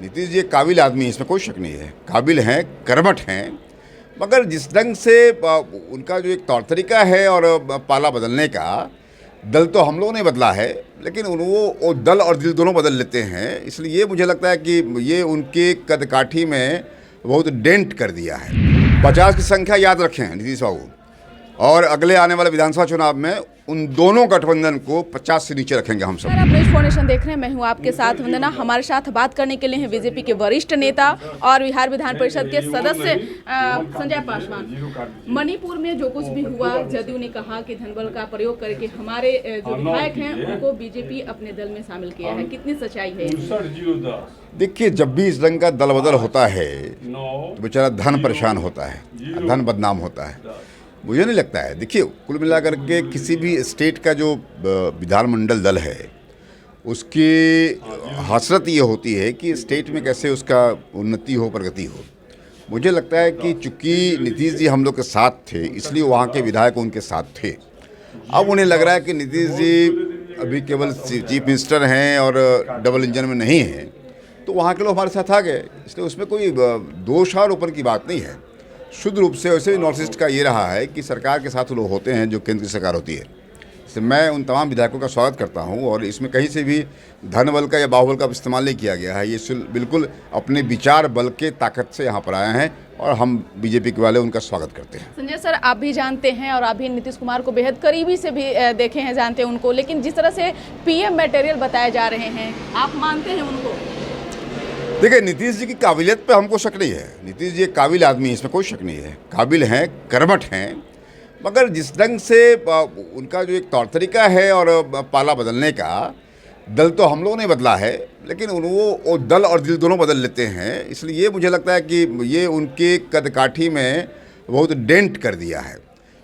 नीतीश जी एक काबिल आदमी है, इसमें कोई शक नहीं है, काबिल हैं, कर्मठ हैं, मगर जिस ढंग से उनका जो एक तौर तरीका है और पाला बदलने का, दल तो हम लोगों ने बदला है, लेकिन वो दल और दिल दोनों बदल लेते हैं। इसलिए ये मुझे लगता है कि ये उनके कदकाठी में बहुत डेंट कर दिया है। 50 की संख्या याद रखें नीतीश बाबू, और अगले आने वाले विधानसभा चुनाव में उन दोनों गठबंधन को 50 से नीचे रखेंगे हम सब। आप न्यूज फाउंडेशन देख रहे हैं, मैं हूं आपके साथ वंदना। हमारे साथ बात करने के लिए हैं बीजेपी के वरिष्ठ नेता और बिहार विधान परिषद के सदस्य संजय पासवान। मणिपुर में जो कुछ भी हुआ, जदयू ने कहा कि धनबल का प्रयोग करके हमारे जो विधायक हैं उनको बीजेपी अपने दल में शामिल किया है, कितनी सच्चाई है? देखिए, जब भी इस रंग का दल बदल होता है तो बेचारा धन परेशान होता है, धन बदनाम होता है। मुझे नहीं लगता है, देखिए कुल मिलाकर के किसी भी स्टेट का जो विधानमंडल दल है उसकी हसरत ये होती है कि स्टेट में कैसे उसका उन्नति हो, प्रगति हो। मुझे लगता है कि चूंकि नीतीश जी हम लोग के साथ थे, इसलिए वहाँ के विधायक उनके साथ थे। अब उन्हें लग रहा है कि नीतीश जी अभी केवल चीफ मिनिस्टर हैं और डबल इंजन में नहीं हैं, तो वहाँ के लोग हमारे साथ आ गए, इसलिए उसमें कोई दोषारोपण की बात नहीं है। शुद्ध रूप से वैसे भी नॉर्थ ईस्ट का ये रहा है कि सरकार के साथ लोग होते हैं जो केंद्र की सरकार होती है। इसलिए मैं उन तमाम विधायकों का स्वागत करता हूं, और इसमें कहीं से भी धन बल का या बाहुबल का इस्तेमाल नहीं किया गया है। ये बिल्कुल अपने विचार बल के ताकत से यहाँ पर आए हैं, और हम बीजेपी के वाले उनका स्वागत करते हैं। संजय सर, आप भी जानते हैं और आप भी नीतीश कुमार को बेहद करीबी से भी देखे हैं, जानते हैं उनको, लेकिन जिस तरह से पीएम मटेरियल बताए जा रहे हैं, आप मानते हैं उनको? देखिए, नीतीश जी की काबिलियत पे हमको शक नहीं है। नीतीश जी एक काबिल आदमी है, इसमें कोई शक नहीं है, काबिल हैं, कर्मठ हैं, मगर जिस ढंग से उनका जो एक तौर तरीका है और पाला बदलने का, दल तो हम लोगों ने बदला है, लेकिन वो दल और दिल दोनों बदल लेते हैं। इसलिए ये मुझे लगता है कि ये उनके कदकाठी में बहुत डेंट कर दिया है।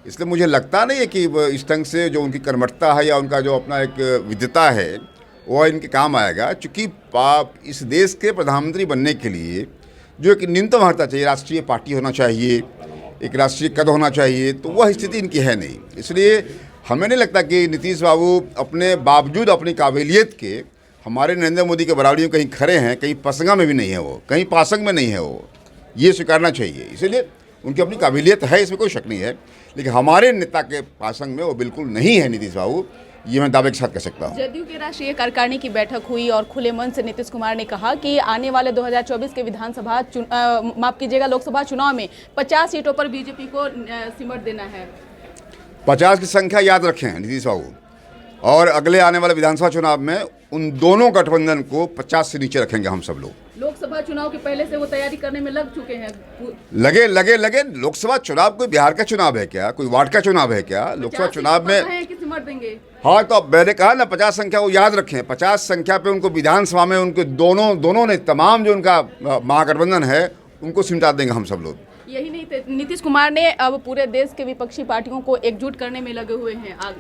इसलिए मुझे लगता नहीं है कि इस ढंग से जो उनकी कर्मठता है या उनका जो अपना एक विद्वता है वो इनके काम आएगा। चूँकि इस देश के प्रधानमंत्री बनने के लिए जो एक न्यूनतम अर्हता चाहिए, राष्ट्रीय पार्टी होना चाहिए, एक राष्ट्रीय कद होना चाहिए, तो वह स्थिति इनकी है नहीं। इसलिए हमें नहीं लगता कि नीतीश बाबू अपने बावजूद अपनी काबिलियत के हमारे नरेंद्र मोदी के बराबरी में कहीं खड़े हैं, कहीं पसंगा में भी नहीं है वो, कहीं पासंग में नहीं है वो, ये स्वीकारना चाहिए। इसलिए उनकी अपनी काबिलियत है, इसमें कोई शक नहीं है, लेकिन हमारे नेता के पासंग में वो बिल्कुल नहीं है नीतीश बाबू, ये मैं दावे के साथ कह सकता हूँ। जदयू की राष्ट्रीय कार्यकारिणी की बैठक हुई और खुले मन से नीतीश कुमार ने कहा कि आने वाले 2024 के लोकसभा चुनाव में 50 सीटों पर बीजेपी को सिमट देना है। 50 की संख्या याद रखें नीतीश बाबू, और अगले आने वाले विधानसभा चुनाव में उन दोनों गठबंधन को 50 से नीचे रखेंगे हम सब लोग। लोकसभा चुनाव के पहले से वो तैयारी करने में लग चुके हैं। लगे लोकसभा चुनाव कोई बिहार का चुनाव है क्या, कोई वार्ड का चुनाव है क्या? लोकसभा चुनाव में सिमट देंगे। हाँ, तो अब मैंने कहा ना 50 संख्या वो याद रखें। 50 संख्या पे उनको विधानसभा में उनके दोनों ने, तमाम जो उनका महागठबंधन है उनको सिमटा देंगे हम सब लोग। यही नहीं, नीतीश कुमार ने अब पूरे देश के विपक्षी पार्टियों को एकजुट करने में लगे हुए हैं। हाँ,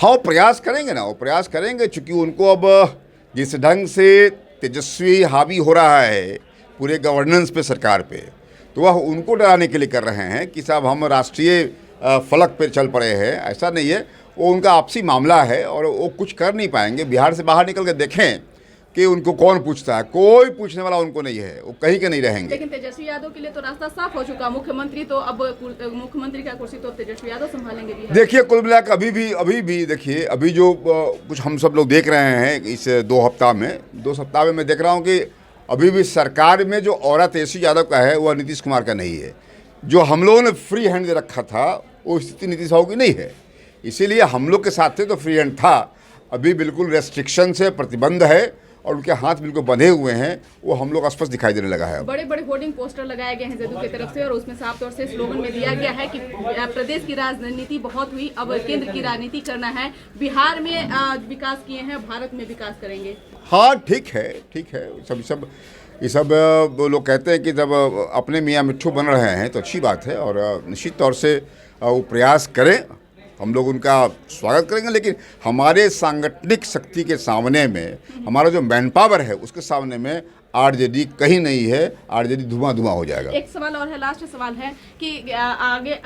वो प्रयास करेंगे ना, वो प्रयास करेंगे, चूंकि उनको अब जिस ढंग से तेजस्वी हावी हो रहा है पूरे गवर्नेंस पे, सरकार पे, तो वह उनको डराने के लिए कर रहे हैं कि साहब हम राष्ट्रीय फलक पे चल पड़े हैं। ऐसा नहीं है, वो उनका आपसी मामला है और वो कुछ कर नहीं पाएंगे। बिहार से बाहर निकल के देखें कि उनको कौन पूछता है, कोई पूछने वाला उनको नहीं है, वो कहीं के नहीं रहेंगे। लेकिन तेजस्वी यादव के लिए तो रास्ता साफ हो चुका, मुख्यमंत्री का कुर्सी तो तेजस्वी यादव संभालेंगे बिहार। देखिए, कुल मिलाकर अभी भी देखिए, अभी जो कुछ हम सब लोग देख रहे हैं इस 2 सप्ताह में मैं देख रहा हूँ कि अभी भी सरकार में जो औरत तेजस्वी यादव का है वह नीतीश कुमार का नहीं है। जो हम लोगों ने फ्री हैंड दे रखा था वो स्थिति नीतीश बाबू की नहीं है। इसीलिए हम लोग के साथ थे तो फ्री हैंड था, अभी बिल्कुल रेस्ट्रिक्शन से प्रतिबंध है और उनके हाथ बिल्कुल बंधे हुए हैं, वो हम लोग स्पष्ट दिखाई देने लगा है। बड़े बड़े होर्डिंग पोस्टर लगाए गए हैं जदयू की तरफ से और उसमें साफ तौर से स्लोगन में दिया गया है कि प्रदेश की राजनीति बहुत हुई, अब केंद्र की राजनीति करना है। बिहार में विकास किए हैं, भारत में विकास करेंगे। हाँ, ठीक है। ये सब वो लोग कहते हैं कि जब अपने मियाँ मिट्ठू बन रहे हैं तो अच्छी बात है, और निश्चित तौर से वो प्रयास करें हम लोग उनका स्वागत करेंगे, लेकिन हमारे सांगठनिक शक्ति के सामने में, हमारा जो मैन पावर है उसके सामने में आरजेडी कहीं नहीं है। आरजेडी धुआं धुआं हो जाएगा। एक सवाल और है, लास्ट सवाल है कि आगे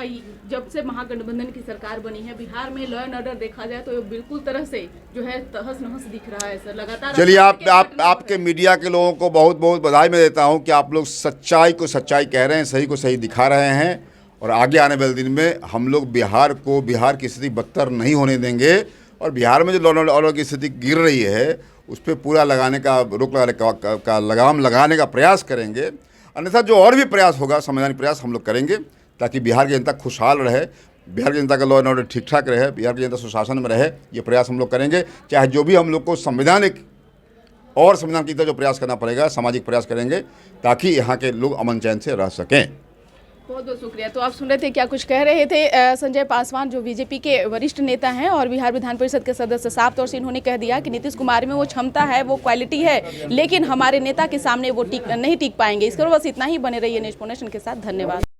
जब से महागठबंधन की सरकार बनी है, बिहार में लॉ एंड ऑर्डर देखा जाए तो बिल्कुल तरह से जो है तहस नहस दिख रहा है सर, लगातार। चलिए, आपके मीडिया के लोगों को बहुत बहुत बधाई मैं देता हूं कि आप लोग सच्चाई को सच्चाई कह रहे हैं, सही को सही दिखा रहे हैं, और आगे आने वाले दिन में हम लोग बिहार की स्थिति बदतर नहीं होने देंगे, और बिहार में जो लॉ एंड ऑर्डर की स्थिति गिर रही है उस पर पूरा लगाम लगाने का प्रयास करेंगे। अन्यथा जो और भी प्रयास होगा, संवैधानिक प्रयास हम लोग करेंगे, ताकि बिहार की जनता खुशहाल रहे, बिहार की जनता का लॉ एंड ऑर्डर ठीक ठाक रहे, बिहार की जनता सुशासन में रहे। ये प्रयास हम लोग करेंगे, चाहे जो भी हम लोग को संवैधान की तरह जो प्रयास करना पड़ेगा, सामाजिक प्रयास करेंगे, ताकि यहाँ के लोग अमन चैन से रह सकें। बहुत बहुत शुक्रिया। तो आप सुन रहे थे क्या कुछ कह रहे थे संजय पासवान, जो बीजेपी के वरिष्ठ नेता हैं और बिहार विधान परिषद के सदस्य। साफ तौर से इन्होंने कह दिया कि नीतीश कुमार में वो क्षमता है, वो क्वालिटी है, लेकिन हमारे नेता के सामने वो नहीं टिक पाएंगे। इसके बाद बस इतना ही। बने रहिए न्यूज़ नेशन के साथ। धन्यवाद।